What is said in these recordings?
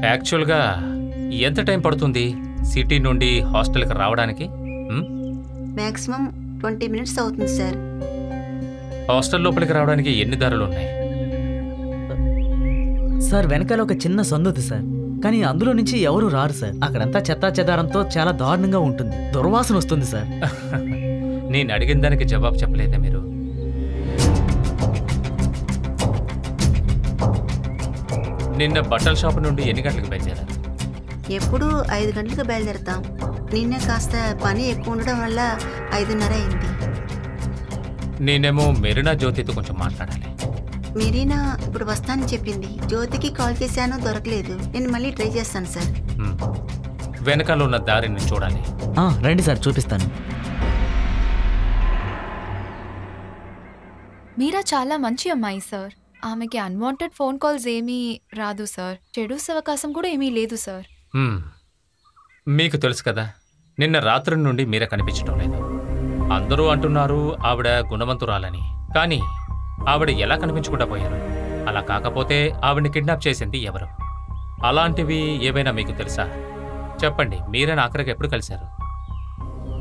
యాక్చువల్గా ఎంత టైం పడుతుంది సిటీ నుండి హాస్టల్కి రావడానికి? మ్యాక్సిమం 20 minutes అవుతుంది సార్. హాస్టల్ లోపలికి రావడానికి ఎన్ని దారులు ఉన్నాయి? సార్ వెనకాల ఒక చిన్న సందుది సార్, కానీ అందులో నుంచి ఎవరు రారు సార్. అక్కడంతా చెత్తా చెదారంతో చాలా దారుణంగా ఉంటుంది, దుర్వాసన వస్తుంది సార్. నేను అడిగిన దానికి జవాబు చెప్పలేదా మీరు? నిన్న బట్టల షాప్ నుండి ఎన్ని గంటలకు బయలుదేరారు? ఎప్పుడు 5 గంటలకు బయలుదేరతాం. నిన్న కాస్త పని ఎక్కువ ఉండడం వల్ల 5:30 అయింది. నేనేమో మెరీనా జ్యోతితో కొంచెం మాట్లాడాలి. మెరీనా ఇప్పుడు వస్తానని చెప్పింది. జ్యోతికి కాల్ చేశాను, దొరకలేదు. నేను మళ్ళీ ట్రై చేస్తాను సార్. వెనకాల ఉన్న దారిని చూడాలి. రండి సార్, చూపిస్తాను. మీరా చాలా మంచి అమ్మాయి సార్. ఆమెకి అన్వాంటెడ్ ఫోన్ కాల్స్ ఏమీ రాదు సార్. చెడు అవకాశం కూడా ఏమీ లేదు సార్. మీకు తెలుసు కదా, నిన్న రాత్రి నుండి మీరా కనిపించడం లేదు. అందరూ అంటున్నారు ఆవిడ గుణవంతురాలని, కానీ ఆవిడ ఎలా కనిపించకుండా పోయారు? అలా కాకపోతే ఆవిడని కిడ్నాప్ చేసింది ఎవరు? అలాంటివి ఏవైనా మీకు తెలుసా? చెప్పండి, మీరైనా ఆఖరికి ఎప్పుడు కలిశారు?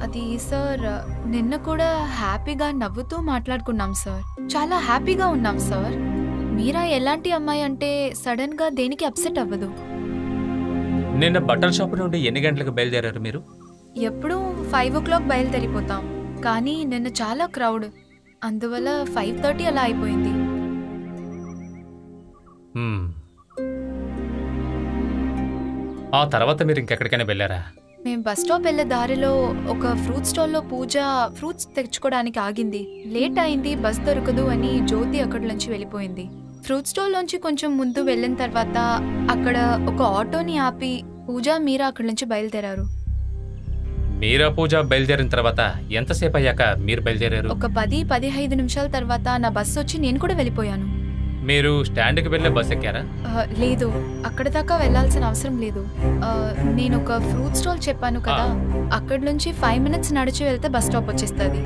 అది సార్, నిన్న కూడా హ్యాపీగా నవ్వుతూ మాట్లాడుకున్నాం సార్. చాలా హ్యాపీగా ఉన్నాం సార్. మీరా ఎలాంటి అమ్మాయి అంటే సడన్ గా దేనికి అప్సెట్ అవ్వదు. నిన్న బట్టల షాప్ నుండి ఎన్ని గంటలకు బయలుదేరారు మీరు? ఎప్పుడూ 5 o'clock బయలుదేరిపోతాం, కానీ నిన్న చాలా క్రౌడ్, అందువల్ల 5:30 అలా అయిపోయింది. ఆ తర్వాత మీరు ఇంకెక్కడికైనా వెళ్ళారా? మేము బస్ స్టాప్ వెళ్ళే దారిలో ఒక ఫ్రూట్ స్టాల్లో పూజ ఫ్రూట్స్ తెచ్చుకోవడానికి ఆగింది. లేట్ అయింది, బస్ దొరకదు అని జ్యోతి అక్కడి నుంచి వెళ్ళిపోయింది. ఫ్రూట్ స్టాల్ నుంచి కొంచెం ముందు వెళ్ళిన తర్వాత అక్కడ ఒక ఆటోని ఆపి పూజ మీరా అక్కడి నుంచి బయలుదేరారు. మీరా పూజ బయలుదేరిన తర్వాత ఎంతసేపు అయ్యాక మీరు బయలుదేరారు? ఒక 10-15 నిమిషాల తర్వాత నా బస్సు వచ్చి నేను కూడా వెళ్ళిపోయాను. మీరు స్టాండ్కి వెళ్ళే బస్ ఎక్కారా? లేదు, అక్కడ దాకా వెళ్లాల్సిన అవసరం లేదు. నేను ఒక ఫ్రూట్ స్టాల్ చెప్పాను కదా, అక్కడి నుంచి 5 minutes నడిచి వెళ్తే బస్ స్టాప్ వచ్చేస్తుంది.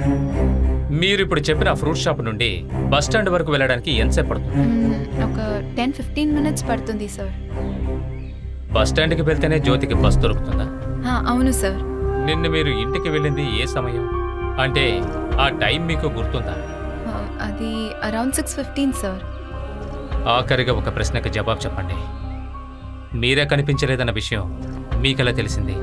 మీరు ఇప్పుడు చెప్పిన ఫ్రూట్ షాప్ నుండి బస్ స్టాండ్ వరకు వెళ్ళడానికి ఎంతసేపు పడుతుంది? ఒక 10-15 minutes పడుతుంది సార్. బస్ స్టాండ్కి వెళ్తేనే జ్యోతికి బస్ దొరుకుతుందా? అవును సార్. నిన్న మీరు ఇంటికి వెళ్ళింది ఏ సమయం? అంటే ఆ టైం మీకు గుర్తుందా? అది అరౌండ్ 6:15 సార్. ఆఖరిగా ఒక ప్రశ్నకి జవాబు చెప్పండి. మీరే కనిపించలేదన్న విషయం మీకెలా తెలిసింది?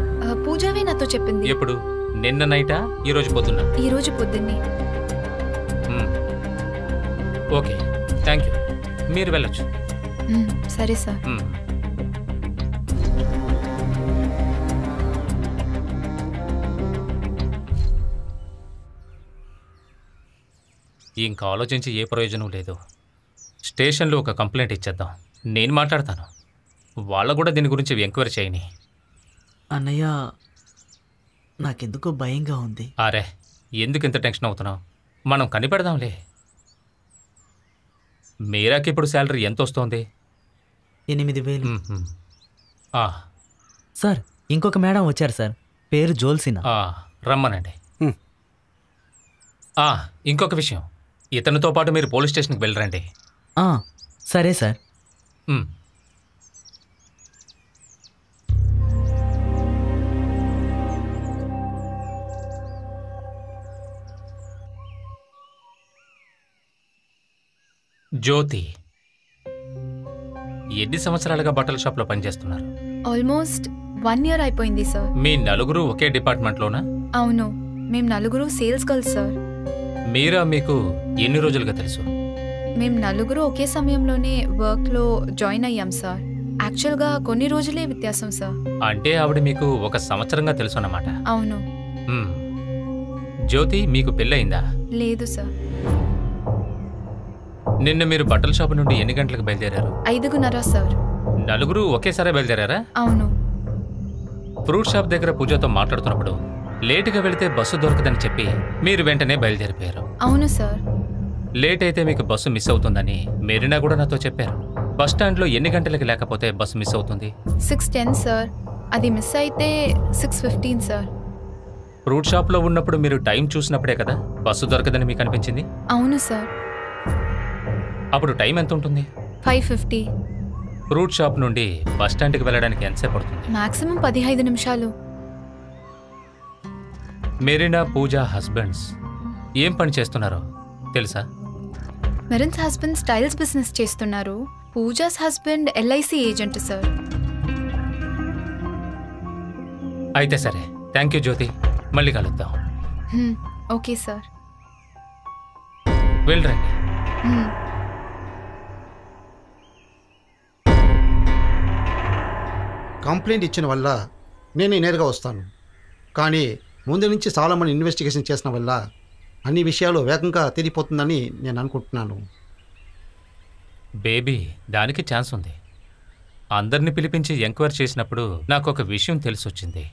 పూజావే నాతో చెప్పింది. ఎప్పుడు? నిన్న నైటా, ఈ రోజు పొద్దున్న? ఈ రోజు పొద్దున్నే. Okay, thank you. మీరు వెళ్ళొచ్చు. సరే సార్. ఇంకా ఆలోచించి ఏ ప్రయోజనం లేదు. స్టేషన్లో ఒక కంప్లైంట్ ఇచ్చేద్దాం. నేను మాట్లాడతాను, వాళ్ళ కూడా దీని గురించి ఎంక్వైరీ చేయని. అన్నయ్య, నాకెందుకో భయంగా ఉంది. అరే, ఎందుకు ఇంత టెన్షన్ అవుతున్నావు? మనం కనిపెడదాంలే. మీరాకి ఇప్పుడు శాలరీ ఎంత వస్తుంది? 8,000. సార్, ఇంకొక మేడం వచ్చారు సార్, పేరు జోల్సినా. రమ్మనండి. ఇంకొక విషయం, ఇతనితో పాటు మీరు పోలీస్ స్టేషన్కి వెళ్ళరండి. సరే సార్. జ్యోతి, ఎన్ని సంవత్సరాలుగా బట్టల షాప్లో పనిచేస్తున్నారు? ఆల్మోస్ట్ 1 year అయిపోయింది సార్. మీ నలుగురు ఒకే డిపార్ట్మెంట్లోనా? అవును, మేము నలుగురు సేల్స్ గర్ల్స్ సార్. మీరా మీకు ఎన్ని రోజులుగా తెలుసు? మేము నలుగురు ఒకే సమయంలోనే వర్క్లో జాయిన్ అయ్యాం సార్. యాక్చువల్గా కొన్ని రోజులే వ్యత్యాసం సార్. అంటే ఆవిడ మీకు 1 సంవత్సరంగా తెలుసు అన్నమాట? అవును. జ్యోతి, మీకు పెళ్ళయిందా? లేదు సార్. నిన్న మీరు బట్టల షాపు నుండి ఎన్ని గంటలకు బయలుదేరారు? 5:30 సార్. నలుగురు ఒకేసారి బయలుదేరారా? అవును. ఫ్రూట్ షాప్ దగ్గర పూజతో మాట్లాడుతున్నప్పుడు లేటుగా వెళితే బస్సు దొరకదని చెప్పి మీరు వెంటనే బయలుదేరిపోయారు. అవును సార్. లేట్ అయితే మీకు బస్సు మిస్ అవుతుందని మెరీనా కూడా నాతో చెప్పారు. బస్ స్టాండ్లో ఎన్ని గంటలకి లేకపోతే బస్సు మిస్ అవుతుంది? 6:10 సార్. అది మిస్ అయితే 6:15 సార్. ఫ్రూట్ షాప్లో ఉన్నప్పుడు మీరు టైం చూసినప్పుడే కదా బస్సు దొరకదని మీకు అనిపించింది? అవును సార్. అప్పుడు టైం ఎంత ఉంటుంది? 5:50. ఫ్రూట్ షాప్ నుండి బస్ స్టాండ్కి వెళ్ళడానికి ఎంతసేపు పడుతుంది? మాక్సిమం 15 నిమిషాలు. మెరీనా పూజ హస్బెండ్స్ ఏం పని చేస్తున్నారో తెలుసా? మెరిన్స్ హస్బెండ్ స్టైల్స్ బిజినెస్ చేస్తున్నారు. Pujas husband LIC agent sir. అయితే సరే, థ్యాంక్ యూ జ్యోతి, మళ్ళీ కలుద్దాం. Okay sir. వెళ్ళరండి. కంప్లైంట్ ఇచ్చిన వల్ల నేను నేరుగా వస్తాను, కానీ ముందు నుంచి చాలామంది ఇన్వెస్టిగేషన్ చేసిన వల్ల అన్ని విషయాలు వేగంగా తెలియపోతుందని నేను అనుకుంటున్నాను. బేబీ, దానికి ఛాన్స్ ఉంది. అందరిని పిలిపించి ఎంక్వైరీ చేసినప్పుడు నాకు ఒక విషయం తెలిసొచ్చింది.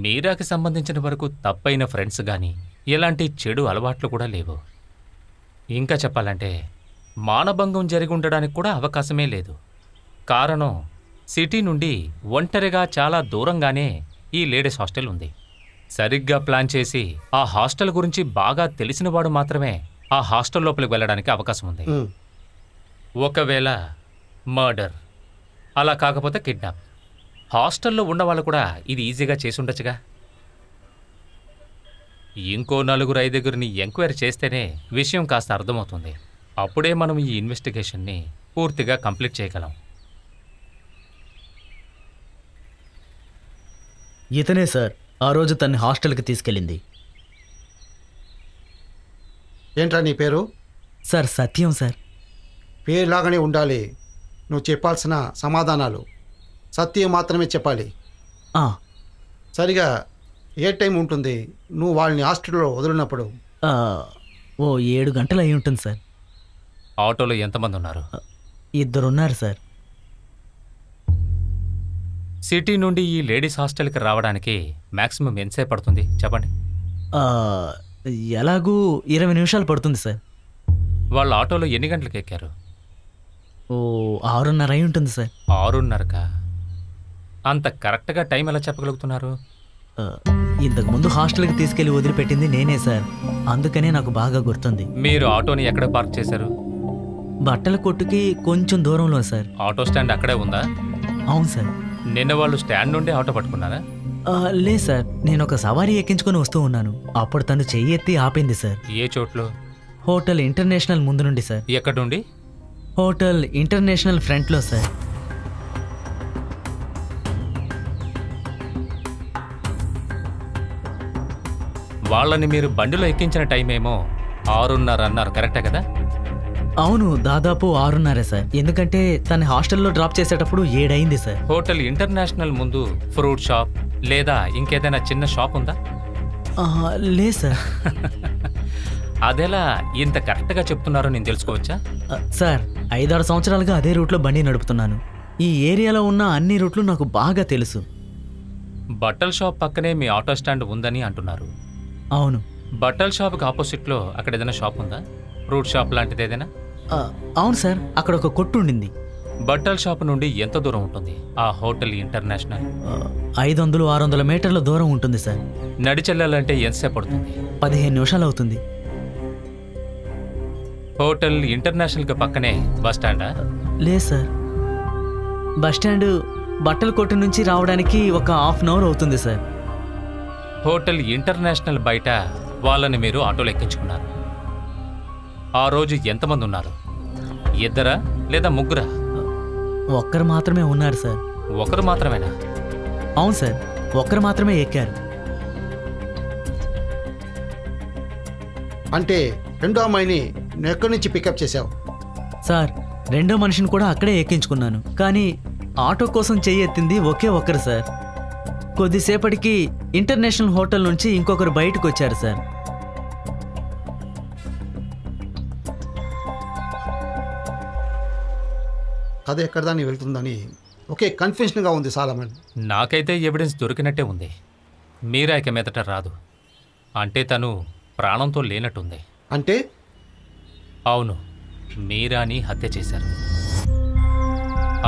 మీరాకి సంబంధించిన వరకు తప్పైన ఫ్రెండ్స్ కానీ ఎలాంటి చెడు అలవాట్లు కూడా లేవు. ఇంకా చెప్పాలంటే మానభంగం జరిగి ఉండడానికి కూడా అవకాశమే లేదు. కారణం, సిటీ నుండి ఒంటరిగా చాలా దూరంగానే ఈ లేడీస్ హాస్టల్ ఉంది. సరిగ్గా ప్లాన్ చేసి ఆ హాస్టల్ గురించి బాగా తెలిసినవాడు మాత్రమే ఆ హాస్టల్ లోపలికి వెళ్ళడానికి అవకాశం ఉంది. ఒకవేళ మర్డర్, అలా కాకపోతే కిడ్నాప్. హాస్టల్లో ఉన్నవాళ్ళు కూడా ఇది ఈజీగా చేసి ఉండొచ్చుగా. ఇంకో 4-5 ఎంక్వైరీ చేస్తేనే విషయం కాస్త అర్థమవుతుంది. అప్పుడే మనం ఈ ఇన్వెస్టిగేషన్ని పూర్తిగా కంప్లీట్ చేయగలం. ఇతనే సార్ ఆ రోజు తన్ని హాస్టల్కి తీసుకెళ్ళింది. ఏంట్రా నీ పేరు? సార్ సత్యం సార్. పేరులాగానే ఉండాలి. నువ్వు చెప్పాల్సిన సమాధానాలు సత్యం మాత్రమే చెప్పాలి. సరిగా ఏ టైం ఉంటుంది నువ్వు వాళ్ళని హాస్టల్లో వదిలినప్పుడు? ఓ 7 గంటలు అయి ఉంటుంది సార్. ఆటోలో ఎంతమంది ఉన్నారు? 2 ఉన్నారు సార్. సిటీ నుండి ఈ లేడీస్ హాస్టల్కి రావడానికి మ్యాక్సిమం ఎంతసేపు పడుతుంది చెప్పండి? ఎలాగూ 20 నిమిషాలు పడుతుంది సార్. వాళ్ళ ఆటోలో ఎన్ని గంటలకు ఎక్కారు? ఓ 6:30 అయి ఉంటుంది సార్. 6:30కా? అంత కరెక్ట్గా టైం ఎలా చెప్పగలుగుతున్నారు? ఇంతకుముందు హాస్టల్కి తీసుకెళ్లి వదిలిపెట్టింది నేనే సార్, అందుకనే నాకు బాగా గుర్తుంది. మీరు ఆటోని ఎక్కడ పార్క్ చేశారు? బట్టల కొట్టుకి కొంచెం దూరంలో సార్. ఆటో స్టాండ్ అక్కడే ఉందా? అవును సార్. నిన్న వాళ్ళు స్టాండ్ నుండి ఆటో పట్టుకున్నారా? లేదు సార్, నేను ఒక సవారీ ఎక్కించుకొని వస్తూ ఉన్నాను. అప్పుడు తను చెయ్యి ఎత్తి ఆపింది సార్. ఏ చోట్లో? హోటల్ ఇంటర్నేషనల్ ముందు నుండి సార్. ఎక్కడి నుండి? హోటల్ ఇంటర్నేషనల్ ఫ్రంట్లో సార్. వాళ్ళని మీరు బండిలో ఎక్కించిన టైం ఏమో 6:30 అన్నారు, కరెక్టే కదా? అవును, దాదాపు 6:30 సార్. ఎందుకంటే తన హాస్టల్లో డ్రాప్ చేసేటప్పుడు 7 అయింది సార్. హోటల్ ఇంటర్నేషనల్ ముందు ఫ్రూట్ షాప్ లేదా ఇంకేదైనా చిన్న షాప్ ఉందా? లేదు సార్. అదెలా ఇంత కరెక్ట్గా చెప్తున్నారో నేను తెలుసుకోవచ్చా? సార్ 5-6 సంవత్సరాలుగా అదే రూట్లో బండి నడుపుతున్నాను. ఈ ఏరియాలో ఉన్న అన్ని రూట్లు నాకు బాగా తెలుసు. బట్టల షాప్ పక్కనే మీ ఆటో స్టాండ్ ఉందని అంటున్నారు. అవును. బట్టల షాప్కి ఆపోజిట్లో అక్కడ ఏదైనా షాప్ ఉందా? ఫ్రూట్ షాప్ లాంటిది ఏదైనా? అవును సార్, అక్కడ ఒక కొట్టు ఉండింది. బట్టల షాప్ నుండి ఎంత దూరం ఉంటుంది ఆ హోటల్ ఇంటర్నేషనల్? 500-600 మీటర్ల దూరం ఉంటుంది సార్. నడిచెళ్ళాలంటే ఎంతసేపు పడుతుంది? 15 నిమిషాలు అవుతుంది. హోటల్ ఇంటర్నేషనల్కి పక్కనే బస్ స్టాండా? లేదు సార్, బస్ స్టాండ్ బట్టల కొట్టు నుంచి రావడానికి ఒక 1/2 అవర్ అవుతుంది సార్. హోటల్ ఇంటర్నేషనల్ బయట వాళ్ళని మీరు ఆటోలో ఎక్కించుకున్నారు. ఆ రోజు ఎంతమంది ఉన్నారు? 2 లేదా 3? ఒక్కరు మాత్రమే ఉన్నారు సార్. ఒకరు మాత్రమేనా? అవును సార్, ఒక్కరు మాత్రమే ఎక్కారు. అంటే రెండో అమ్మాయిని నువ్వు ఎక్కడి నుంచి పికప్ చేసావు? సార్, రెండో మనిషిని కూడా అక్కడే ఎక్కించుకున్నాను. కానీ ఆటో కోసం చెయ్యి ఎత్తింది ఒకే ఒక్కరు సార్. కొద్దిసేపటికి ఇంటర్నేషనల్ హోటల్ నుంచి ఇంకొకరు బయటకు వచ్చారు సార్. కథ ఎక్కడ దాన్ని వెళ్తుందని ఒకే కన్ఫ్యూషన్గా ఉంది సాలమన్. నాకైతే ఎవిడెన్స్ దొరికినట్టే ఉంది. మీరా ఇక మీదట రాదు. అంటే తను ప్రాణంతో లేనట్టుంది. అంటే? అవును, మీరాని హత్య చేశారు.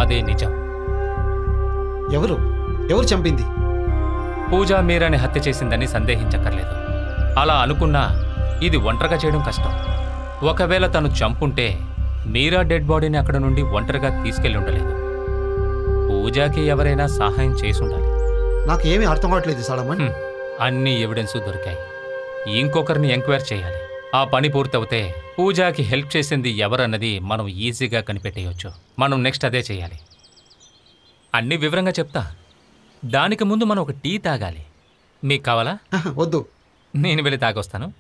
అదే నిజం. ఎవరు చంపింది? పూజ మీరాని హత్య చేసిందని సందేహించక్కర్లేదు. అలా అనుకున్నా ఇది ఒంటరిగా చేయడం కష్టం. ఒకవేళ తను చంపుంటే మీరా డెడ్ బాడీని అక్కడ నుండి ఒంటరిగా తీసుకెళ్ళి ఉండలేదు. పూజాకి ఎవరైనా సహాయం చేసి ఉండాలి. నాకు ఏమీ అర్థం కావట్లేదు సాలమన్. అన్ని ఎవిడెన్స్ దొరికాయి. ఇంకొకరిని ఎంక్వైరీ చేయాలి. ఆ పని పూర్తవుతే పూజాకి హెల్ప్ చేసింది ఎవరన్నది మనం ఈజీగా కనిపెట్టేయచ్చు. మనం నెక్స్ట్ అదే చేయాలి. అన్ని వివరంగా చెప్తా. దానికి ముందు మనం ఒక టీ తాగాలి. మీకు కావాలా? వద్దు, నేను వెళ్ళి తాగొస్తాను.